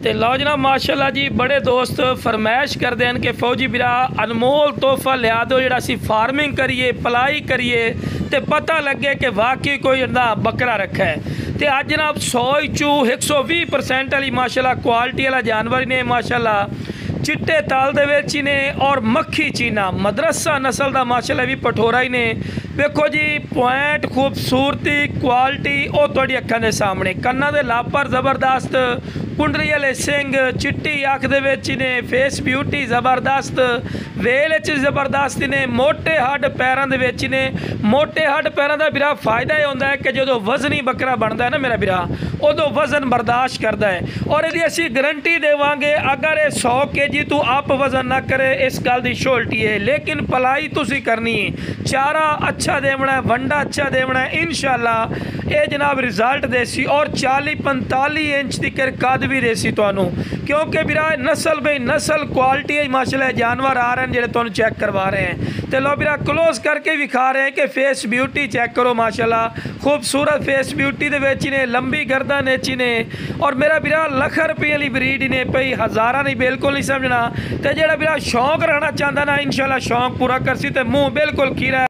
ਤੇ ਲਓ ਜਨਾਬ माशाअल्लाह जी बड़े दोस्त फरमाइश करते हैं कि फौजी बिरा अनमोल तोहफा लिया दो जो असी फार्मिंग करिए पलाई करिए तो पता लगे कि वाकई कोई इन्ना बकरा रखा है। तो अज जनाब 100 चू 120% वाली माशाअल्लाह क्वालिटी वाला जानवर ने माशाअल्लाह चिट्टे ताल दे विच ही ने और मक्खी चीना मदरसा नस्ल का माशाअल्लाह भी पठोरा ही ने। देखो जी पॉइंट खूबसूरती क्वालिटी वो तुहाडी अखां दे सामने कन्ना दे लापर जबरदस्त कुंडली वाले सिंग चिट्टी अख दे विच ने फेस ब्यूटी जबरदस्त वेल च जबरदस्त ने मोटे हड्ड पैरों दे विच ने। मोटे हड्ड पैरों का बिरा फायदा यह होंदा है कि जो वजनी बकरा बनता है ना मेरा बिरा उदों वजन बर्दाश्त करता है और यदि असी गारंटी देवांगे अगर ये 100 kg तू आप वजन ना करे इस गल की श्योरिटी है। लेकिन पलाई तुसी करनी है चारा अच्छा देवना है वंडा अच्छा देवना है इंशाअल्लाह ये जनाब रिजल्ट देसी और 40-45 इंच की कद भी देसी तुहानू क्योंकि बिरा नस्ल बई नस्ल क्वालिटी है माशाअल्लाह जानवर आ रहे हैं जो तुहानू चेक करवा रहे हैं। तो लो बिरा क्लोज करके विखा रहे हैं कि फेस ब्यूटी चेक करो माशाअल्लाह खूबसूरत फेस ब्यूटी दे विच ने लंबी गर्दन ने ने और मेरा बिरा लख रुपये वाली ब्रीड ने पई हज़ारा नहीं बिल्कुल नहीं समझना। तो जो बिरा शौक रखना चाहता ना इंशाअल्लाह शौक पूरा करसी तो मुँह बिल्कुल खीरा।